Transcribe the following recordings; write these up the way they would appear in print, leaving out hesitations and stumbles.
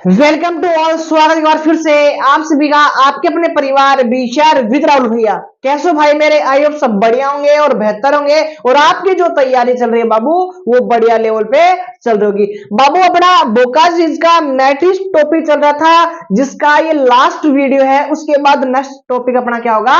Welcome to all. स्वागत है एक बार फिर से आप सभी का आपके अपने परिवार बीशर विद राहुल भैया। कैसे हो भाई मेरे? आई होप सब बढ़िया होंगे और बेहतर होंगे और आपकी जो तैयारी चल रही है बाबू वो बढ़िया लेवल पे चल रही होगी। बाबू अपना बोकाजीज का मैट्रिक्स टॉपिक चल रहा था जिसका ये लास्ट वीडियो है, उसके बाद नेक्स्ट टॉपिक अपना क्या होगा,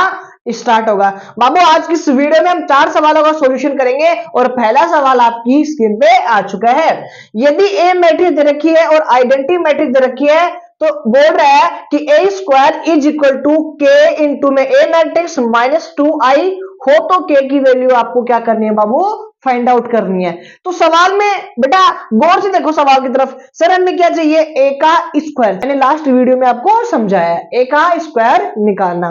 स्टार्ट होगा। बाबू आज की इस वीडियो में हम 4 सवालों का सॉल्यूशन करेंगे और पहला सवाल आपकी स्क्रीन पे आ चुका है। यदि ए मैट्रिक्स दे रखी है और आइडेंटिटी मैट्रिक्स दे रखी है तो बोल रहा है कि ए स्क्वायर इज इक्वल टू के इंटू में ए मैट्रिक्स माइनस 2i हो तो के की वैल्यू आपको क्या करनी है बाबू, फाइंड आउट करनी है। तो सवाल में बेटा गौर से देखो सवाल की तरफ। सर हमें क्या चाहिए? ए का स्क्वायर। मैंने लास्ट वीडियो में आपको समझाया ए का स्क्वायर निकालना।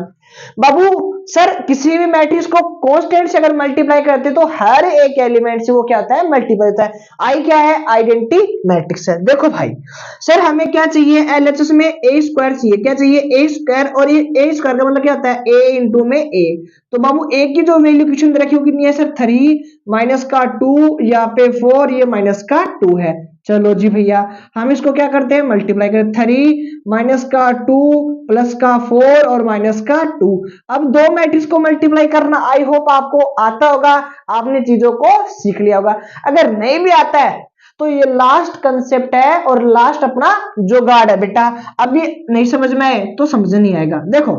बाबू सर किसी भी मैट्रिक्स को कांस्टेंट से अगर मल्टीप्लाई करते तो हर एक एलिमेंट से वो क्या होता है, मल्टीप्लाई होता है। आई क्या है? आइडेंटिटी मैट्रिक्स है। देखो भाई सर हमें क्या चाहिए, एलएचएस में ए स्क्वायर चाहिए। क्या चाहिए? ए स्क्वायर। और ये ए स्क्वायर का मतलब क्या होता है? ए इंटू में ए। तो बाबू ए की जो वैल्यू क्वेश्चन रखी वो कितनी है सर? 3 माइनस का 2 या पे 4, ये माइनस का 2 है। चलो जी भैया हम इसको क्या करते हैं, मल्टीप्लाई करते। 3 माइनस का 2 प्लस का 4 और माइनस का 2। अब दो मैट्रिक्स को मल्टीप्लाई करना आई होप आपको आता होगा, आपने चीजों को सीख लिया होगा। अगर नहीं भी आता है तो ये लास्ट कंसेप्ट है और लास्ट अपना जुगाड़ है बेटा। अब ये नहीं समझ में आए तो समझ नहीं आएगा। देखो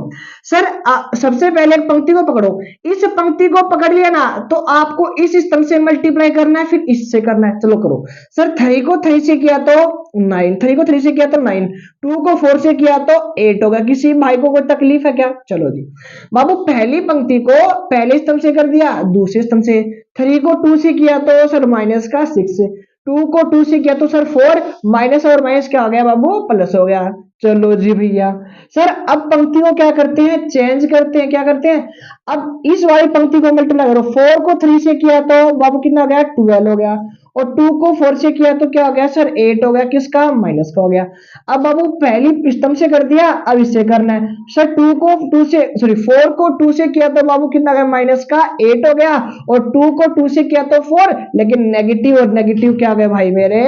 सर सबसे पहले एक पंक्ति को पकड़ो। इस पंक्ति को पकड़ लिया ना तो आपको इस स्तंभ से मल्टीप्लाई करना है, फिर इससे करना है। चलो करो सर। 3 को 3 से किया तो 9, 3 को 3 से किया तो 9, 2 को 4 से किया तो 8 होगा। किसी भाई को कोई तकलीफ है क्या? चलो जी बाबू पहली पंक्ति को पहले स्तंभ से कर दिया, दूसरे स्तंभ से। 3 को 2 से किया तो सर माइनस का 6, 2 को 2 से किया तो सर 4, माइनस और माइनस क्या हो गया बाबू? प्लस हो गया। चलो जी भैया सर अब पंक्ति को क्या करते हैं, चेंज करते हैं। क्या करते हैं? अब इस वाली पंक्ति को मल्टीप्लाई करो। 4 को 3 से किया तो बाबू कितना हो गया? 12 हो गया। और 2 को 4 से किया तो क्या हो गया सर? 8 हो गया। किसका? माइनस का हो गया। अब बाबू पहली स्तंभ से कर दिया, अब इससे करना है। सर 2 को 2 से सॉरी 4 को 2 से किया तो बाबू कितना गया? माइनस का 8 हो गया। और 2 को 2 से किया तो 4, लेकिन नेगेटिव और नेगेटिव क्या हो गया भाई मेरे?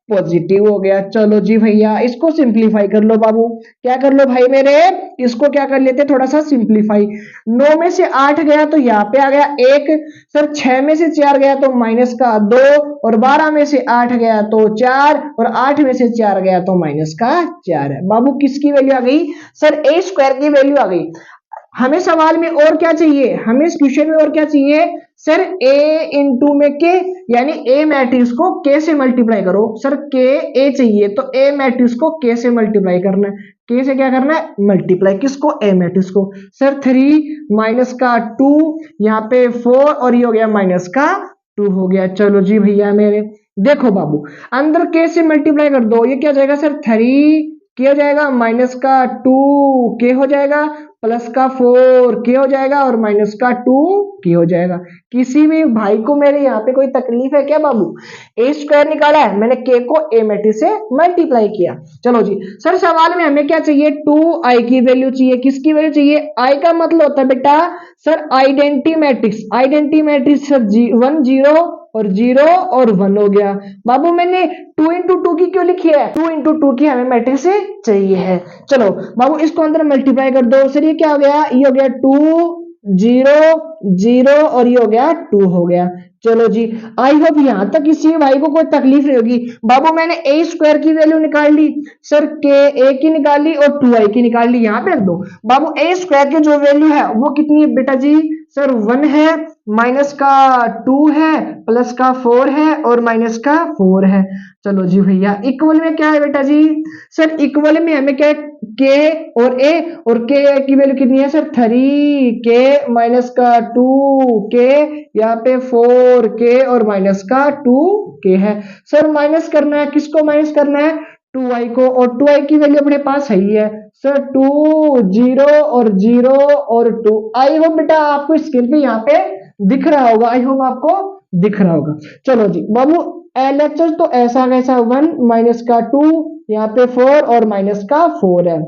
पॉजिटिव हो गया। चलो जी भैया इसको सिंप्लीफाई कर लो बाबू। क्या कर लो भाई मेरे? इसको क्या कर लेते थोड़ा सा सिंप्लीफाई। 9 में से 8 गया तो यहाँ पे आ गया 1। सर 6 में से 4 गया तो माइनस का 2। और 12 में से 8 गया तो 4। और 8 में से 4 गया तो माइनस का 4 है। बाबू किसकी वैल्यू आ गई? सर ए स्क्वायर की वैल्यू आ गई। हमें सवाल में और क्या चाहिए, हमें इस क्वेश्चन में और क्या चाहिए सर? ए इंटू में के, यानी ए मैट्रिक्स को के से मल्टीप्लाई करो। सर के ए चाहिए तो ए मैट्रिक्स को के से मल्टीप्लाई करना है। के से क्या करना है? मल्टीप्लाई। किसको? ए मैट्रिक्स को। सर 3 माइनस का 2 यहाँ पे 4 और ये हो गया माइनस का 2 हो गया। चलो जी भैया मेरे देखो बाबू अंदर के से मल्टीप्लाई कर दो, ये क्या हो जाएगा सर? 3 के हो जाएगा, माइनस का 2 के हो जाएगा, प्लस का 4 के हो जाएगा और माइनस का 2 के हो जाएगा। किसी भी भाई को मेरे यहाँ पे कोई तकलीफ है क्या बाबू? ए स्क्वायर निकाला है मैंने, के को ए मैट्रिक्स से मल्टीप्लाई किया। चलो जी सर सवाल में हमें क्या चाहिए? 2i की वैल्यू चाहिए। किसकी वैल्यू चाहिए? i का मतलब होता है बेटा sir identity matrix. Identity matrix sir 1 0 और 0 और 1 हो गया। बाबू मैंने 2 इंटू 2 की क्यों लिखी है? 2 इंटू 2 की हमें मैट्रिक्स से चाहिए है। चलो बाबू इसको अंदर मल्टीप्लाई कर दो। सर ये क्या हो गया? ये हो गया 2 0 0 और ये हो गया 2 हो गया। चलो जी आई होप यहां तक किसी भाई को कोई तकलीफ नहीं होगी। बाबू मैंने ए स्क्वायर की वैल्यू निकाल ली, सर के ए की निकाल ली और 2i की निकाल ली। यहां पे रख दो बाबू। ए स्क्वायर की जो वैल्यू है वो कितनी है बेटा जी? सर 1 है, माइनस का 2 है, प्लस का 4 है और माइनस का 4 है। चलो जी भैया इक्वल में क्या है बेटा जी? सर इक्वल में हमें क्या है? के और ए, और के की वैल्यू कितनी है सर? 3 के माइनस का 2 के, यहाँ पे 4 के और माइनस का 2 के है। सर माइनस करना है, किसको माइनस करना है? 2i को। और 2i की वैल्यू अपने पास है ही है सर 2 0 और 0 और 2। आई होप बेटा आपको स्क्रीन पे यहाँ पे दिख रहा होगा। आई होप आपको दिख रहा होगा। चलो जी बाबू एलएचएस तो ऐसा कैसा 1 माइनस का 2 यहाँ पे 4 और माइनस का 4 है।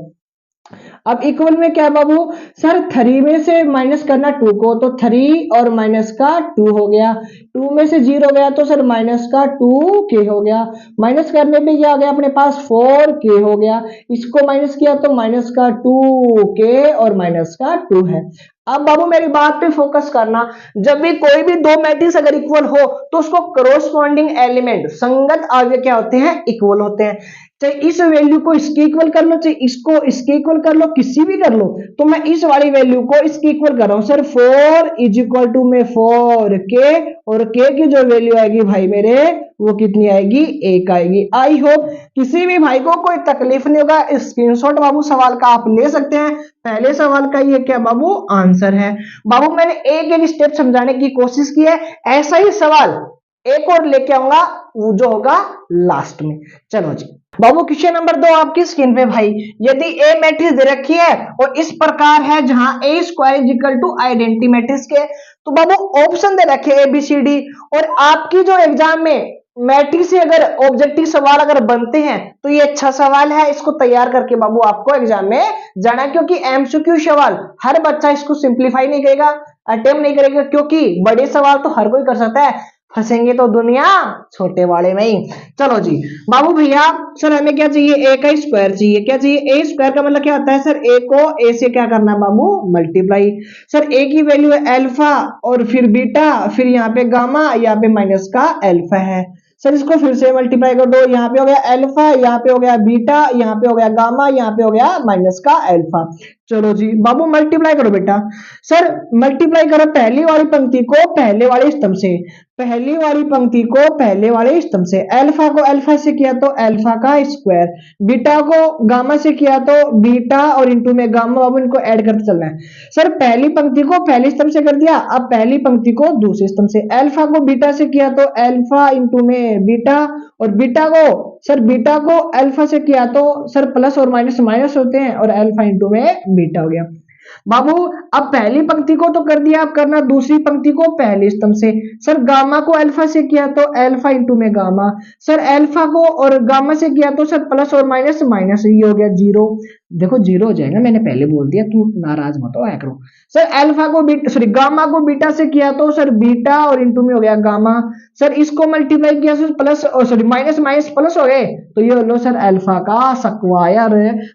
अब इक्वल में क्या है बाबू, सर 3 में से माइनस करना 2 को, तो 3 और माइनस का 2 हो गया, 2 में से 0 गया तो सर माइनस का 2k हो गया, माइनस करने पे क्या आ गया अपने पास 4k हो गया, इसको माइनस किया तो माइनस का 2k और माइनस का 2 है। अब बाबू मेरी बात पे फोकस करना, जब भी कोई भी दो मैट्रिक्स अगर इक्वल हो तो उसको करोस्पॉन्डिंग एलिमेंट संगत अवयव क्या होते हैं, इक्वल होते हैं। चाहे इस वैल्यू को इसके इक्वल कर लो, चाहे इसको इसके इक्वल कर लो, किसी भी कर लो, तो मैं इस वाली वैल्यू को इसके इक्वल कर रहा हूं सर। 4 इज इक्वल टू में 4k, और k की जो वैल्यू आएगी भाई मेरे वो कितनी आएगी, 1 आएगी। आई होप किसी भी भाई को कोई तकलीफ नहीं होगा। स्क्रीनशॉट बाबू सवाल का आप ले सकते हैं। पहले सवाल का ये क्या बाबू आंसर है। बाबू मैंने एक एक स्टेप समझाने की कोशिश की है, ऐसा ही सवाल एक और लेके आऊंगा, वो जो होगा लास्ट में। चलो जी बाबू क्वेश्चन नंबर 2 आपकी स्क्रीन पे भाई, यदि ए मैट्रिक्स दे रखी है और इस प्रकार है जहां A square is equal to identity matrix के, तो बाबू ऑप्शन दे रखे ए बी सी डी, और आपकी जो एग्जाम में मैट्रिक्स से अगर ऑब्जेक्टिव सवाल अगर बनते हैं तो ये अच्छा सवाल है, इसको तैयार करके बाबू आपको एग्जाम में जाना, क्योंकि एमसीक्यू सवाल हर बच्चा इसको सिंप्लीफाई नहीं करेगा, अटेम्प्ट नहीं करेगा, क्योंकि बड़े सवाल तो हर कोई कर सकता है, फंसेंगे तो दुनिया छोटे वाले में ही। चलो जी बाबू भैया, सर हमें क्या चाहिए, ए का स्क्वायर चाहिए। क्या चाहिए, ए स्क्वायर का मतलब क्या होता है सर, ए को ए से क्या करना है बाबू, मल्टीप्लाई। सर ए की वैल्यू है अल्फा और फिर बीटा, फिर यहाँ पे गामा, यहाँ पे माइनस का अल्फा है। सर इसको फिर से मल्टीप्लाई कर दो, यहाँ पे हो गया अल्फा, यहाँ पे हो गया बीटा, यहाँ पे हो गया गामा, यहाँ पे हो गया माइनस का अल्फा। चलो जी बाबू मल्टीप्लाई करो बेटा। सर मल्टीप्लाई करो पहली वाली पंक्ति को पहले वाले स्तंभ से, पहली वाली पंक्ति को पहले वाले स्तंभ से। अल्फा को अल्फा से किया तो अल्फा का स्क्वायर, बीटा को गामा से किया तो बीटा और इंटू में गामा, बाबू इनको ऐड करते चलना है। सर पहली पंक्ति को पहले स्तंभ से कर दिया, अब पहली पंक्ति को दूसरे स्तंभ से। अल्फा को बीटा से किया तो अल्फा इंटू में बीटा, और बीटा को सर बीटा को अल्फा से किया तो सर प्लस और माइनस माइनस होते हैं, और अल्फा इंटू में बीटा हो गया। बाबू अब पहली पंक्ति को तो कर दिया, अब करना दूसरी पंक्ति को पहले स्तंभ से। सर गामा को अल्फा से किया तो अल्फा इंटू में गामा, सर अल्फा को और गामा से किया तो सर प्लस और माइनस माइनस, ये हो गया जीरो। देखो जीरो हो जाएगा, मैंने पहले बोल दिया, तू नाराज मत हो, करो। सर अल्फा को बीटा सॉरी गामा को बीटा से किया तो सर बीटा और इंटू में हो गया गामा, सर इसको मल्टीप्लाई किया सर प्लस और सॉरी माइनस माइनस प्लस हो गए, तो ये लो सर अल्फा का स्क्वायर।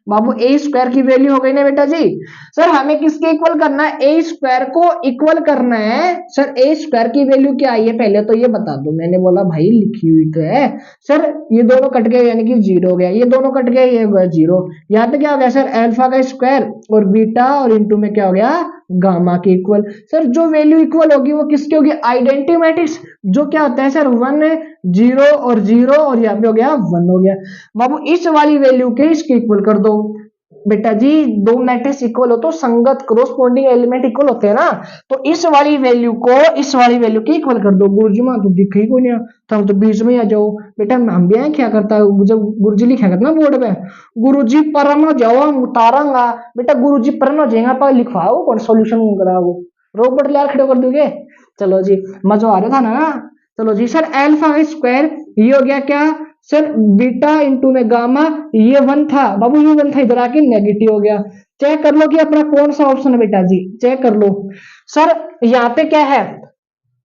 बाबू ए स्क्वायर की वैल्यू हो गई ना बेटा जी। सर हमें किसके इक्वल करना है, ए स्क्वायर को इक्वल करना है। सर ए स्क्वायर की वैल्यू क्या आई है पहले तो ये बता दो, मैंने बोला भाई लिखी हुई तो है। सर ये दोनों कट गए यानी कि जीरो हो गया, ये दोनों कट गए ये हो गया जीरो। यहाँ पे क्या हो गया सर अल्फा का स्क्वायर और बीटा और इंटू में क्या हो गया गामा के इक्वल। सर जो वैल्यू इक्वल होगी वो किसकी होगी, आइडेंटिटी मैट्रिक्स, जो क्या होता है सर 1 0 और 0, और यहाँ पे हो गया 1 हो गया। बाबू इस वाली वैल्यू के इसके इक्वल कर दो बेटा जी, दो मैट्रिक्स इक्वल हो तो संगत करोस्पॉन्डिंग एलिमेंट इक्वल होते हैं ना, तो इस वाली वैल्यू को इस वाली वैल्यू के इक्वल कर दो। गुरुजी मां तो दिख ही कोई नहीं, तो हम तो बीच में आ जाओ बेटा। हम भी आए क्या करता है जब गुरुजी लिखा करता ना बोर्ड पे, गुरुजी परम हो जाओ हम उतारांगा बेटा, गुरुजी परम हो जाएगा पर लिखवाओ कौन सोल्यूशन कराओ, रोबोट लाल खड़े कर दोगे। चलो जी मजा आ रहा था ना। चलो जी सर अल्फा का स्क्वायर ये हो गया क्या सर बीटा इंटू में गामा, ये 1 था बाबू, ये 1 था, इधर आके नेगेटिव हो गया। चेक कर लो कि अपना कौन सा ऑप्शन है बेटा जी, चेक कर लो। सर यहाँ पे क्या है,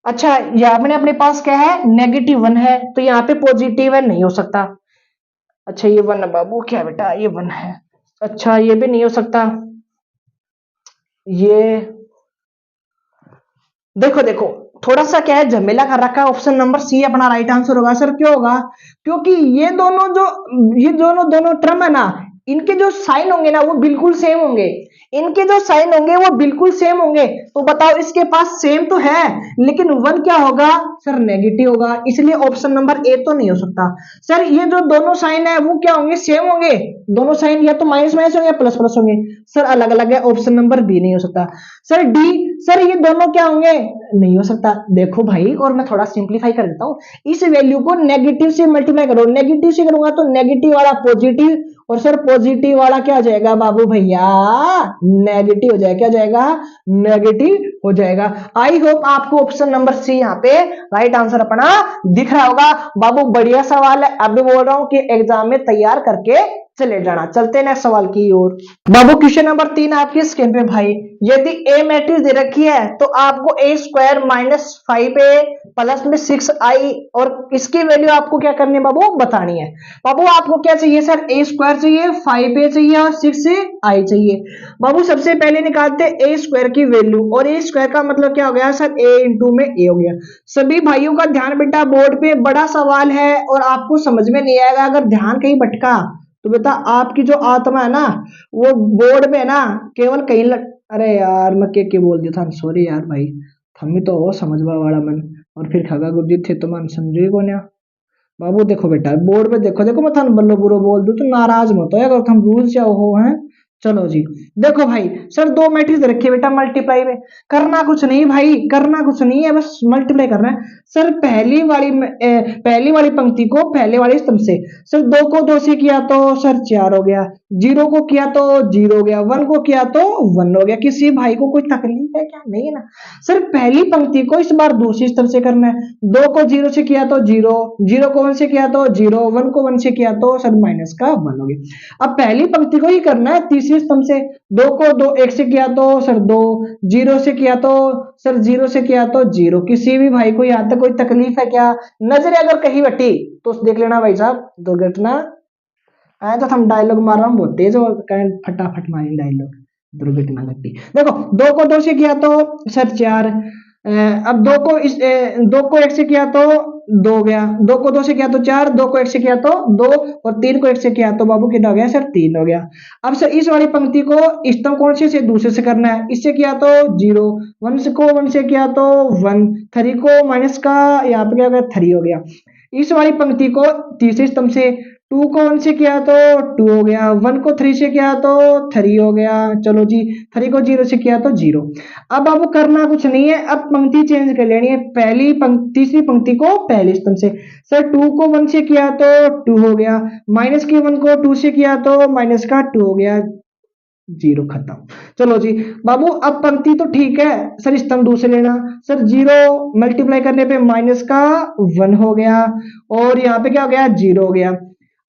अच्छा यहाँ पे अपने पास क्या है -1 है, तो यहाँ पे पॉजिटिव है, नहीं हो सकता। अच्छा ये 1 है बाबू, क्या बेटा ये 1 है, अच्छा ये भी नहीं हो सकता। ये देखो देखो थोड़ा सा क्या है झमेला कर रखा है, ऑप्शन नंबर सी अपना राइट आंसर होगा। सर क्यों होगा, क्योंकि ये दोनों दोनों टर्म है ना, इनके जो साइन होंगे ना वो बिल्कुल सेम होंगे, इनके जो साइन होंगे वो बिल्कुल सेम होंगे। तो बताओ इसके पास सेम तो है लेकिन 1 क्या होगा सर नेगेटिव होगा, इसलिए ऑप्शन नंबर ए तो नहीं हो सकता। सर ये जो दोनों साइन है वो क्या होंगे, सेम होंगे, दोनों साइन या तो माइनस माइनस होंगे प्लस प्लस होंगे। सर अलग अलग है, ऑप्शन नंबर बी नहीं हो सकता। सर डी, सर ये दोनों क्या होंगे, नहीं हो सकता। देखो भाई और मैं थोड़ा सिंप्लीफाई कर देता हूं, इस वैल्यू को नेगेटिव से मल्टीप्लाई करो, नेगेटिव से करूंगा तो नेगेटिव वाला पॉजिटिव, और सर पॉजिटिव वाला क्या हो जाएगा बाबू भैया नेगेटिव हो जाएगा, क्या हो जाएगा नेगेटिव हो जाएगा। आई होप आपको ऑप्शन नंबर सी यहाँ पे राइट आंसर अपना दिख रहा होगा। बाबू बढ़िया सवाल है, अभी बोल रहा हूं कि एग्जाम में तैयार करके चले जाना। चलते हैं नेक्स्ट सवाल की ओर। बाबू क्वेश्चन नंबर 3 आपकी स्क्रीन पे भाई, यदि ए मैट्रिक्स दे रखी है तो आपको ए स्क्वायर माइनस 5a प्लस में 6i और इसकी वैल्यू आपको क्या करनी है बाबू, बतानी है। बाबू आपको क्या चाहिए सर, ए स्क्वायर चाहिए, 5a चाहिए और 6i चाहिए। बाबू सबसे पहले निकालते ए स्क्वायर की वैल्यू, और ए स्क्वायर का मतलब क्या हो गया सर, ए इंटू में ए हो गया। सभी भाइयों का ध्यान बेटा, बोर्ड पे बड़ा सवाल है और आपको समझ में नहीं आएगा अगर ध्यान कहीं भटका तो बेटा आपकी जो आत्मा है ना वो बोर्ड में ना केवल कहीं अरे यार मैं के बोल दिया था, सॉरी यार भाई, थम्मी तो वो समझवा वाला मन और फिर खगा गुरजीत थे तो मन समझे को ना। बाबू देखो बेटा बोर्ड पे देखो, देखो मैं थान बल्लो बुरो बोल दूं तो नाराज मत हो अगर तुम रूल चाहो हो हैं। चलो जी देखो भाई, सर दो मैट्रिक्स रखे बेटा मल्टीप्लाई में, करना कुछ नहीं भाई, करना कुछ नहीं है, बस मल्टीप्लाई करना है। सर पहली वाली पंक्ति को पहले वाले स्तंभ से, सर 2 को 2 से किया तो सर 4 हो गया, 0 को किया तो 0 हो गया, 1 को किया तो 1 हो गया। किसी भाई को कोई तकलीफ है क्या, नहीं है ना। सर पहली पंक्ति को इस बार दूसरी स्तंभ से करना है, 2 को 0 से किया तो 0, 0 को 1 से किया तो 0, 1 को 1 से किया तो सर माइनस का 1 हो गया। अब पहली पंक्ति को ही करना है तीसरी स्तंभ से, 2 को 2 1 से किया तो सर 2, 0 से किया तो सर 0 से किया तो 0। किसी भी भाई को यहाँ तक कोई तकलीफ है क्या, नजर अगर कहीं बटी तो देख लेना भाई साहब, दुर्घटना आए तो हम डायलॉग मार रहा हूँ बहुत तेज और फटाफट मारेंगे डायलॉग, दुर्घटना घटी। देखो 2 को 2 से किया तो सर 4, अब 2 को 1 से किया तो 2 गया, 2 को 2 से किया तो 4, 2 को 1 से किया तो 2 और 3 को 1 से किया तो बाबू कितना हो गया सर 3 हो गया। अब सर इस वाली पंक्ति को स्तंभ कौन से दूसरे से करना है, इससे किया तो 0, 1 को 1 से किया तो 1, 3 को माइनस का यहाँ पे क्या हो गया 3 हो गया। इस वाली पंक्ति को तीसरे स्तंभ से, 2 को 1 से किया तो 2 हो गया, 1 को 3 से किया तो 3 हो गया। चलो जी 3 को 0 से किया तो 0। अब आपको करना कुछ नहीं है, अब पंक्ति चेंज कर लेनी है, तीसरी पंक्ति को पहले स्तंभ से। सर 2 को 1 से किया तो 2 हो गया, माइनस के 1 को 2 से किया तो माइनस का 2 हो गया, 0 खत्म। चलो जी बाबू अब पंक्ति तो ठीक है सर, स्तंभ दूसरे लेना। सर 0 मल्टीप्लाई करने पे माइनस का 1 हो गया और यहाँ पे क्या हो गया 0 हो गया।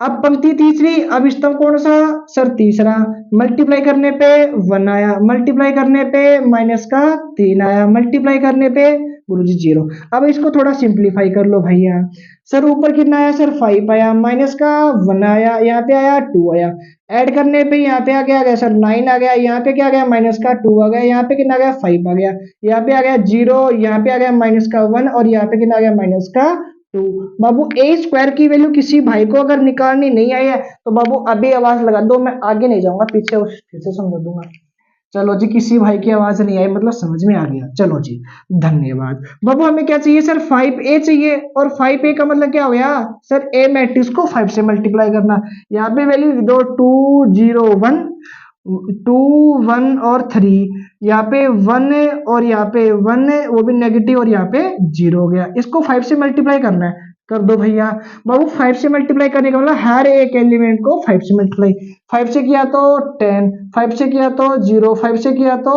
अब पंक्ति तीसरी, अब स्तंभ कौन सा सर तीसरा, मल्टीप्लाई करने पे 1 आया, मल्टीप्लाई करने पे माइनस का 3 आया, मल्टीप्लाई करने पे गुरुजी 0। अब इसको थोड़ा सिंप्लीफाई कर लो भैया, सर ऊपर कितना आया सर 5 आया, माइनस का 1 आया, यहाँ पे आया 2 आया, ऐड करने पे यहाँ पे आ गया सर 9 आ गया, यहाँ पे क्या आ गया माइनस का 2 आ गया, यहाँ पे कितना आ गया 5 आ गया, यहाँ पे आ गया 0, यहाँ पे आ गया माइनस का 1 और यहाँ पे कितना आ गया माइनस का 2। बाबू ए स्क्वायर की वैल्यू किसी भाई को अगर निकालनी नहीं आई है तो बाबू अभी आवाज लगा दो, मैं आगे नहीं जाऊंगा, पीछे फिर से समझा दूंगा। चलो जी किसी भाई की आवाज नहीं आई मतलब समझ में आ गया, चलो जी धन्यवाद। बाबू हमें क्या चाहिए सर 5a चाहिए, और 5a का मतलब क्या हो गया सर a मैट्रिक्स को 5 से मल्टीप्लाई करना। यहाँ पे वैल्यू दो 2 0 1 2 1 और 3, यहाँ पे 1 और यहाँ पे 1 वो भी नेगेटिव और यहाँ पे 0 हो गया, इसको 5 से मल्टीप्लाई करना है, कर दो भैया। बाबू 5 से मल्टीप्लाई करने का मतलब हर एक एलिमेंट को 5 से मल्टीप्लाई, 5 से किया तो 10, 5 से किया तो 0, 5 से किया तो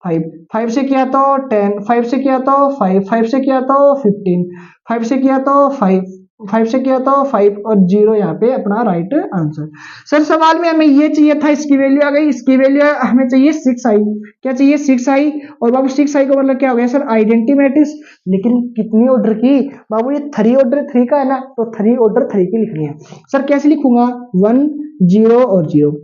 5, 5 से किया तो 10, 5 से किया तो 5, 5 से किया तो 15, 5 से किया तो 5, 5 से किया तो 5 और 0 यहाँ पे अपना राइट आंसर। सर सवाल में हमें ये चाहिए था, इसकी वैल्यू आ गई, इसकी वैल्यू हमें चाहिए 6i, क्या चाहिए 6i, और बाबू 6i का मतलब क्या हो गया सर आइडेंटिटी मैट्रिक्स। लेकिन कितनी ऑर्डर की बाबू, ये 3 ऑर्डर 3 का है ना, तो 3 ऑर्डर 3 की लिखनी है। सर कैसे लिखूंगा 1 0 और 0,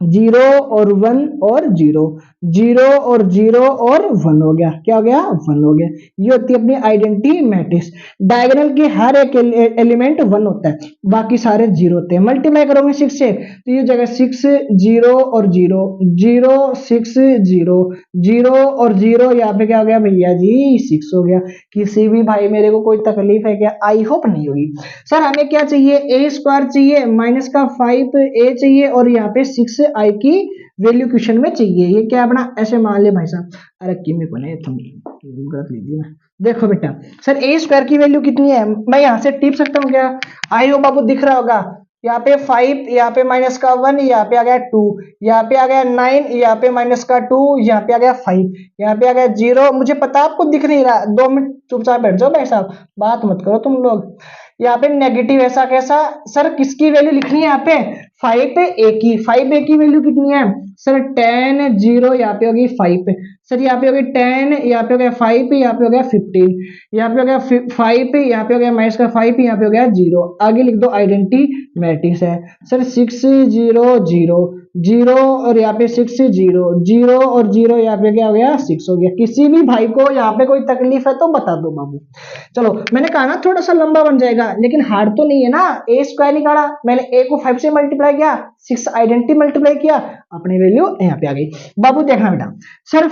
0 और 1 और 0, 0 और 0 और 1 हो गया, क्या हो गया 1 हो गया। ये होती है अपनी आइडेंटिटी मैट्रिक्स, डायगोनल के हर एक एलिमेंट 1 होता है, बाकी सारे 0 होते हैं। मल्टीप्लाई करोगे 6 से तो ये जगह 6 0 और 0, 0 6 0, 0 और 0 यहाँ पे क्या हो गया भैया जी 6 हो गया। किसी भी भाई मेरे को कोई तकलीफ है क्या, आई होप नहीं होगी। सर हमें क्या चाहिए a स्क्वायर चाहिए, माइनस का 5a चाहिए और यहाँ पे 6i की वैल्यू क्वेश्चन में चाहिए। ये क्या अपना ऐसे मान ले भाई साहब, अरे किमी को नहीं तुम गलत लीजिए ना। देखो बेटा सर a स्क्वायर की वैल्यू कितनी है, मैं यहाँ से टिप सकता हूँ क्या, आई हो बाबू दिख रहा होगा, यहाँ पे 5, यहाँ पे माइनस का 1, यहाँ पे आ गया 2, यहाँ पे आ गया 9, यहाँ पे माइनस का 2, यहाँ पे आ गया 5, यहाँ पे आ गया 0। मुझे पता आपको दिख नहीं रहा, 2 मिनट चुपचाप बैठ जाओ भाई साहब, बात मत करो तुम लोग। यहाँ पे नेगेटिव ऐसा कैसा सर, किसकी वैल्यू लिखनी है यहाँ पे 5a की, 5a की वैल्यू कितनी है सर 10 0, यहाँ पे होगी 5 सर, यहाँ पे हो गया 10, यहाँ पे हो गया 5, यहाँ पे हो गया 15, यहाँ पे हो गया 5, यहाँ पे हो गया माइनस का 5, यहाँ पे हो गया 0, आगे लिख दो आइडेंटिटी मैट्रिक्स है सर 6 0 0 0 और यहाँ पे 6 0 0 और 0, यहाँ पे क्या हो गया 6 हो गया। किसी भी भाई को यहाँ पे कोई तकलीफ है तो बता दो बाबू। चलो मैंने कहा ना थोड़ा सा लंबा बन जाएगा, लेकिन हार्ड तो नहीं है ना। ए स्क्वायर निकाला मैंने, ए को 5 से मल्टीप्लाई किया, 6 आइडेंटिटी मल्टीप्लाई किया, अपनी वैल्यू यहाँ पे आ गई। बाबू देखना बेटा सर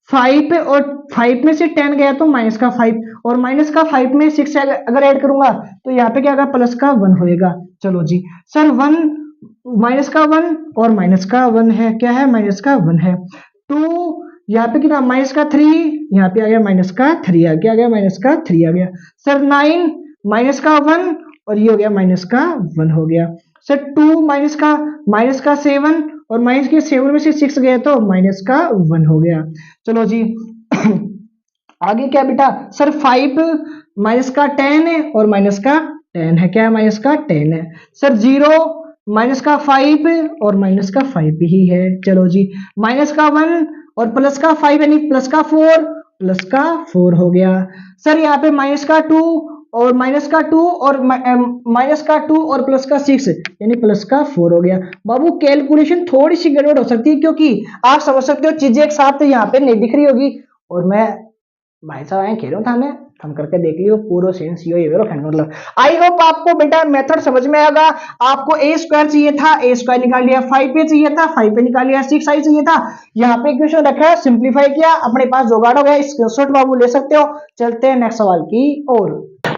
5 और 5 में से 10 गया तो माइनस का 5, और माइनस का 5 में 6 अगर ऐड करूंगा तो यहाँ पे क्या होगा प्लस का 1 होएगा। चलो जी सर 1 माइनस का 1 और माइनस का 1 है, क्या है माइनस का 1 है। 2 यहाँ पे कितना माइनस का 3, यहाँ पे आ गया माइनस का 3 आ गया, माइनस का 3 आ गया सर। 9 माइनस का 1 और ये हो गया माइनस का 1 हो गया सर। 2 माइनस का 7 और माइनस के 7 में से 6 गया तो माइनस का 1 हो गया। चलो जी आगे क्या बेटा सर 5 माइनस का 10 है और माइनस का 10 है, क्या है माइनस का 10 है सर। 0 माइनस का 5 और माइनस का 5 ही है। चलो जी माइनस का 1 और प्लस का 5 यानी प्लस का 4 हो गया सर। यहाँ पे माइनस का 2 और माइनस का 2 और माइनस का 2 और प्लस का 6 यानी प्लस का 4 हो गया। बाबू कैलकुलेशन थोड़ी सी गड़बड़ हो सकती है, क्योंकि आप समझ सकते हो चीजें एक साथ तो यहाँ पे नहीं दिख रही होगी, और मैं भाई साहब आए खेलो था मैं हम करके देख लियो पूरा सेंस यो ये मतलब। आई होप आपको बेटा मेथड समझ में आएगा। आपको ए स्क्वायर चाहिए था, ए स्क्वायर निकाल लिया, 5 चाहिए था, 5 निकाल लिया, 6 आई चाहिए था, यहाँ पे इक्वेशन रखा है, सिंप्लीफाई किया, अपने पास जुगाड़ हो गया, स्क्रीनशॉट बाबू ले सकते हो। चलते हैं नेक्स्ट सवाल की ओर।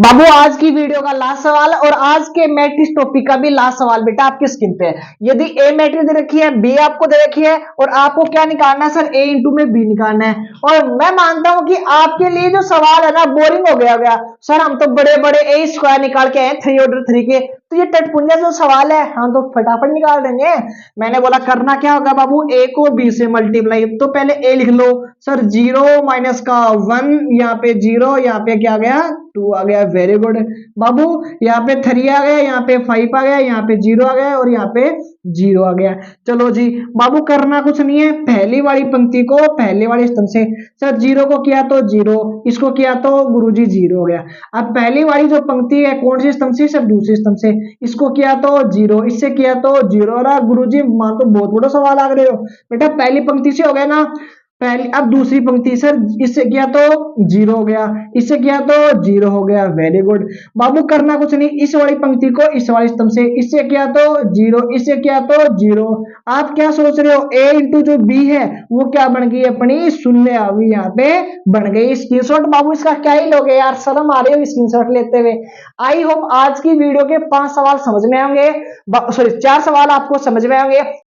बाबू आज की वीडियो का लास्ट सवाल और आज के मैट्रिक्स टॉपिक का भी लास्ट सवाल बेटा आपकी स्क्रीन पे है। यदि ए मैट्रिक्स दे रखी है, बी आपको दे रखी है, और आपको क्या निकालना है सर, ए इंटू में बी निकालना है। और मैं मानता हूं कि आपके लिए जो सवाल है ना बोरिंग हो गया सर, हम तो बड़े बड़े ए स्क्वायर निकाल के आए 3 ऑर्डर 3 के, तो ये टटपुंजा जो सवाल है हम तो फटाफट निकाल देंगे। मैंने बोला करना क्या होगा बाबू, ए को बी से मल्टीप्लाई, तो पहले ए लिख लो सर, 0 माइनस का 1, यहाँ पे 0, यहाँ पे क्या आ गया 2 आ गया, वेरी गुड बाबू। यहाँ पे 3 आ गया, यहाँ पे 5 आ गया, यहाँ पे 0 आ गया और यहाँ पे 0 आ गया। चलो जी बाबू करना कुछ नहीं है, पहली वाली पंक्ति को पहले वाले स्तंभ से, सर 0 को किया तो 0, इसको किया तो गुरुजी 0 हो गया। अब पहली वाली जो पंक्ति है कौन सी स्तंभ से सर, दूसरे स्तंभ से, इसको किया तो 0, इससे किया तो 0। और गुरुजी मान तो बहुत बड़ा सवाल आ रहे हो बेटा, पहली पंक्ति से हो गया ना पहली, अब दूसरी पंक्ति सर, इससे किया तो 0 हो गया, इससे किया तो 0 हो गया, वेरी गुड बाबू। करना कुछ नहीं, इस वाली पंक्ति को इस वाले स्तंभ से, इससे किया तो 0, इससे किया तो 0। आप क्या सोच रहे हो, ए इंटू जो बी है वो क्या बन गई अपनी शून्य अभी यहाँ पे बन गई। स्क्रीनशॉट बाबू इसका क्या ही लोगे यार, शर्म आ रही हो स्क्रीनशॉट लेते हुए। आई होप आज की वीडियो के 5 सवाल समझ में आएंगे, सॉरी 4 सवाल आपको समझ में आएंगे।